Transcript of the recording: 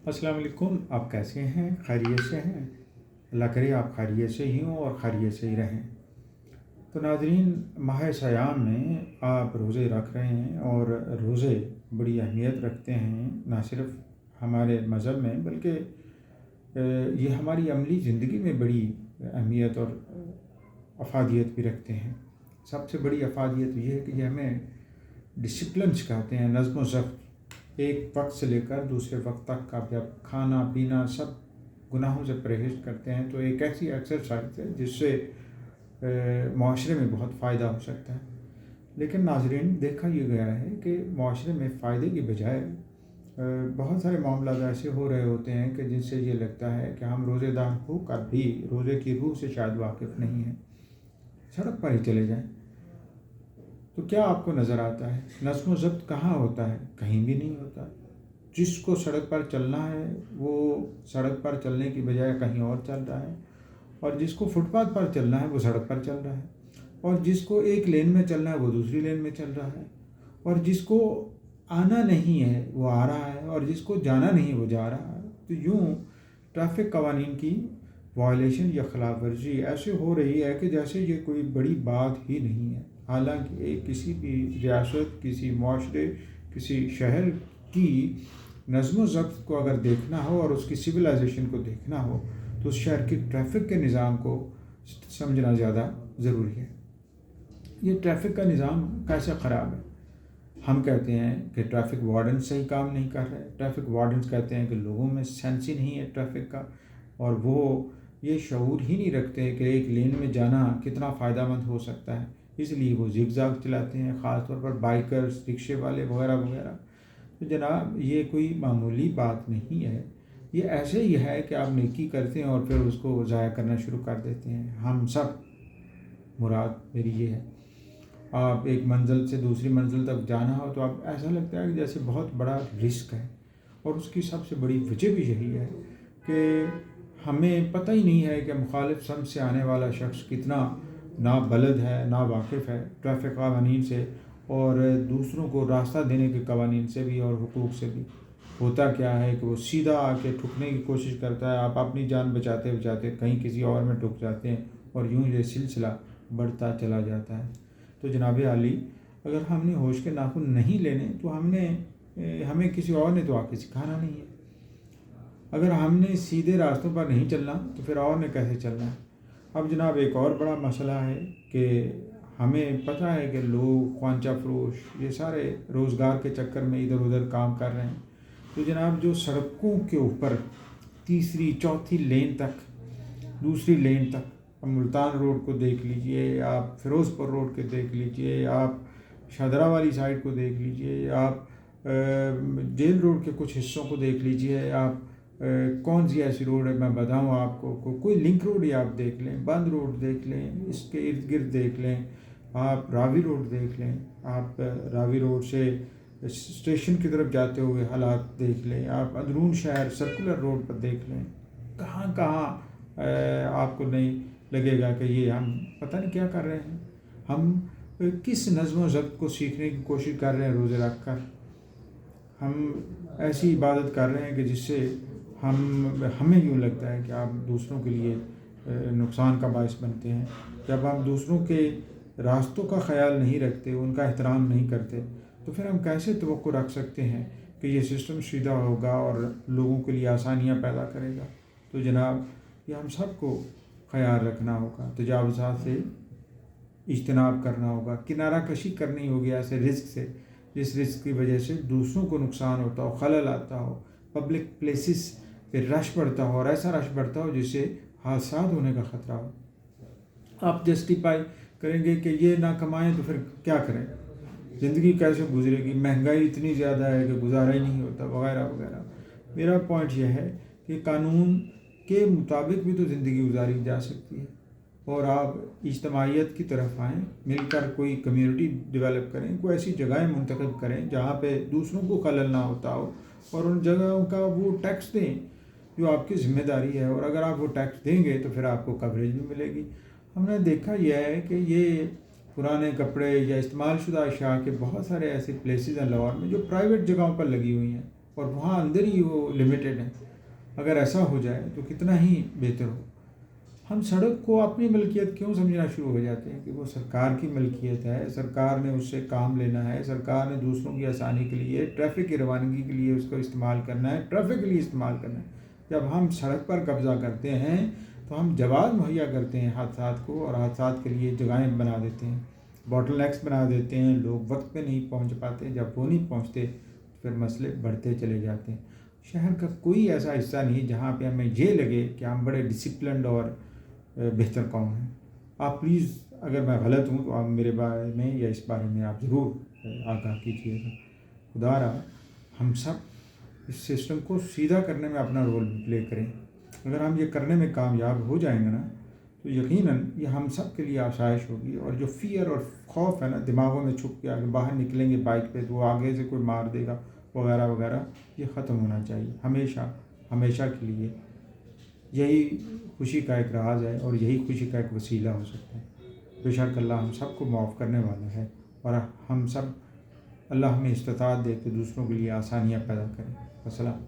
السلام علیکم، آپ کیسے ہیں؟ خیریت سے ہیں؟ اللہ کرے آپ خیریت سے ہی ہوں اور خیریت سے ہی رہیں۔ تو ناظرین، ماہ سیام میں آپ روزے رکھ رہے ہیں اور روزے بڑی اہمیت رکھتے ہیں، نہ صرف ہمارے مذہب میں بلکہ یہ ہماری عملی زندگی میں بڑی اہمیت اور افادیت بھی رکھتے ہیں۔ سب سے بڑی افادیت یہ ہے کہ یہ ہمیں ڈسپلن سکھاتے ہیں، نظم و ضبط۔ ایک وقت سے لے کر دوسرے وقت تک کا جب کھانا پینا سب گناہوں سے پرہیز کرتے ہیں تو ایک ایسی ایکسرسائز ہے جس سے معاشرے میں بہت فائدہ ہو سکتا ہے۔ لیکن ناظرین، دیکھا یہ گیا ہے کہ معاشرے میں فائدے کی بجائے بہت سارے معاملات ایسے ہو رہے ہوتے ہیں کہ جن سے یہ لگتا ہے کہ ہم روزے دار ہو کر بھی روزے کی روح سے شاید واقف نہیں ہیں۔ سڑک پر ہی چلے جائیں تو کیا آپ کو نظر آتا ہے؟ نظم و ضبط کہاں ہوتا ہے؟ کہیں بھی نہیں ہوتا۔ جس کو سڑک پر چلنا ہے وہ سڑک پر چلنے کی بجائے کہیں اور چل رہا ہے، اور جس کو فٹ پاتھ پر چلنا ہے وہ سڑک پر چل رہا ہے، اور جس کو ایک لین میں چلنا ہے وہ دوسری لین میں چل رہا ہے، اور جس کو آنا نہیں ہے وہ آ رہا ہے، اور جس کو جانا نہیں وہ جا رہا ہے۔ تو یوں ٹریفک قوانین کی وائلیشن یا خلاف ورزی ایسے ہو رہی ہے کہ جیسے یہ کوئی بڑی بات ہی نہیں ہے، حالانکہ کسی بھی ریاست، کسی معاشرے، کسی شہر کی نظم و ضبط کو اگر دیکھنا ہو اور اس کی سویلائزیشن کو دیکھنا ہو تو اس شہر کی ٹریفک کے نظام کو سمجھنا زیادہ ضروری ہے۔ یہ ٹریفک کا نظام کیسے خراب ہے؟ ہم کہتے ہیں کہ ٹریفک وارڈن صحیح کام نہیں کر رہے، ٹریفک وارڈنز کہتے ہیں کہ لوگوں میں سینس ہی نہیں ہے ٹریفک کا، اور وہ یہ شعور ہی نہیں رکھتے کہ ایک لین میں جانا کتنا فائدہ مند ہو سکتا ہے، اس لیے وہ زگ زاگ چلاتے ہیں، خاص طور پر بائکرز، رکشے والے وغیرہ وغیرہ۔ تو جناب، یہ کوئی معمولی بات نہیں ہے، یہ ایسے ہی ہے کہ آپ نیکی کرتے ہیں اور پھر اس کو ضائع کرنا شروع کر دیتے ہیں۔ ہم سب، مراد میری یہ ہے، آپ ایک منزل سے دوسری منزل تک جانا ہو تو آپ ایسا لگتا ہے کہ جیسے بہت بڑا رسک ہے، اور اس کی سب سے بڑی وجہ بھی یہی ہے کہ ہمیں پتہ ہی نہیں ہے کہ مخالف سمت سے آنے والا شخص کتنا نابلد ہے، ناواقف ہے ٹریفک قوانین سے، اور دوسروں کو راستہ دینے کے قوانین سے بھی اور حقوق سے بھی۔ ہوتا کیا ہے کہ وہ سیدھا آ کے ٹھکنے کی کوشش کرتا ہے، آپ اپنی جان بچاتے بچاتے کہیں کسی اور میں ٹھک جاتے ہیں، اور یوں یہ سلسلہ بڑھتا چلا جاتا ہے۔ تو جناب عالی، اگر ہم نے ہوش کے ناخن نہیں لینے تو ہمیں کسی اور نے تو آ کے سکھانا نہیں ہے۔ اگر ہم نے سیدھے راستوں پر نہیں چلنا تو پھر اور نے کیسے چلنا ہے؟ اب جناب، ایک اور بڑا مسئلہ ہے کہ ہمیں پتہ ہے کہ لوگ خوانچہ فروش یہ سارے روزگار کے چکر میں ادھر ادھر کام کر رہے ہیں۔ تو جناب، جو سڑکوں کے اوپر تیسری چوتھی لین تک، دوسری لین تک، اب ملتان روڈ کو دیکھ لیجئے، آپ فیروز پور روڈ کو دیکھ لیجئے، آپ شاہدرہ والی سائڈ کو دیکھ لیجئے، آپ جیل روڈ کے کچھ حصوں کو دیکھ لیجئے، آپ کون سی ایسی روڈ ہے میں بتاؤں آپ کو، کوئی لنک روڈ ہی آپ دیکھ لیں، بند روڈ دیکھ لیں، اس کے ارد گرد دیکھ لیں، آپ راوی روڈ دیکھ لیں، آپ راوی روڈ سے اسٹیشن کی طرف جاتے ہوئے حالات دیکھ لیں، آپ اندرون شہر سرکولر روڈ پر دیکھ لیں، کہاں کہاں آپ کو نہیں لگے گا کہ یہ ہم پتہ نہیں کیا کر رہے ہیں؟ ہم کس نظم و ضبط کو سیکھنے کی کوشش کر رہے ہیں روزے رکھ کر؟ ہم ایسی عبادت کر رہے ہیں کہ جس سے ہمیں یوں لگتا ہے کہ آپ دوسروں کے لیے نقصان کا باعث بنتے ہیں۔ جب ہم دوسروں کے راستوں کا خیال نہیں رکھتے، ان کا احترام نہیں کرتے، تو پھر ہم کیسے توقع رکھ سکتے ہیں کہ یہ سسٹم سیدھا ہوگا اور لوگوں کے لیے آسانیاں پیدا کرے گا؟ تو جناب، یہ ہم سب کو خیال رکھنا ہوگا، تجاوزات سے اجتناب کرنا ہوگا، کنارہ کشی کرنی ہوگی ایسے رزق سے جس رزق کی وجہ سے دوسروں کو نقصان ہوتا ہو، خلل آتا ہو، پبلک پلیسز پہ رش بڑھتا ہو، اور ایسا رش بڑھتا ہو جس سے حادثات ہونے کا خطرہ ہو۔ آپ جسٹیفائی کریں گے کہ یہ نہ کمائیں تو پھر کیا کریں؟ زندگی کیسے گزرے گی؟ مہنگائی اتنی زیادہ ہے کہ گزارا ہی نہیں ہوتا، وغیرہ وغیرہ۔ میرا پوائنٹ یہ ہے کہ قانون کے مطابق بھی تو زندگی گزاری جا سکتی ہے، اور آپ اجتماعیت کی طرف آئیں، مل کر کوئی کمیونٹی ڈیولپ کریں، کوئی ایسی جگہیں منتخب کریں جہاں پہ دوسروں کو خلل نہ ہوتا ہو، اور ان جگہوں کا وہ ٹیکس دیں جو آپ کی ذمہ داری ہے، اور اگر آپ وہ ٹیکس دیں گے تو پھر آپ کو کوریج بھی ملے گی۔ ہم نے دیکھا یہ ہے کہ یہ پرانے کپڑے یا استعمال شدہ اشیاء کے بہت سارے ایسے پلیسز ہیں لاہور میں جو پرائیویٹ جگہوں پر لگی ہوئی ہیں، اور وہاں اندر ہی وہ لمیٹڈ ہے. اگر ایسا ہو جائے تو کتنا ہی بہتر ہو. ہم سڑک کو اپنی ملکیت کیوں سمجھنا شروع ہو جاتے ہیں کہ وہ سرکار کی ملکیت ہے, سرکار نے اس سے کام لینا ہے, سرکار نے دوسروں کی آسانی کے لیے, ٹریفک کی روانگی کے لیے اس کو استعمال کرنا ہے, ٹریفک کے لیے استعمال کرنا ہے. جب ہم سڑک پر قبضہ کرتے ہیں تو ہم جواز مہیا کرتے ہیں حادثات کو, اور حادثات کے لیے جگہیں بنا دیتے ہیں, باٹل نیکس بنا دیتے ہیں. لوگ وقت پہ نہیں پہنچ پاتے, جب وہ نہیں پہنچتے پھر مسئلے بڑھتے چلے جاتے ہیں. شہر کا کوئی ایسا حصہ نہیں جہاں پہ ہمیں یہ لگے کہ ہم بڑے ڈسپلنڈ اور بہتر قوم ہیں. آپ پلیز اگر میں غلط ہوں تو آپ میرے بارے میں یا اس بارے میں آپ ضرور آگاہ کیجیے گا. خدا را ہم سب اس سسٹم کو سیدھا کرنے میں اپنا رول پلے کریں. اگر ہم یہ کرنے میں کامیاب ہو جائیں گے نا تو یقیناً یہ ہم سب کے لیے آسائش ہوگی. اور جو فیئر اور خوف ہے نا دماغوں میں چھپ کے آگے باہر نکلیں گے بائک پہ تو وہ آگے سے کوئی مار دے گا وغیرہ وغیرہ, یہ ختم ہونا چاہیے ہمیشہ ہمیشہ کے لیے. یہی خوشی کا ایک راز ہے اور یہی خوشی کا ایک وسیلہ ہو سکتا ہے. بے شک اللہ ہم سب کو معاف کرنے والا ہے, اور ہم سب اللہ ہمیں استطاعت دے کے دوسروں کے لیے آسانیاں پیدا کریں. السلام.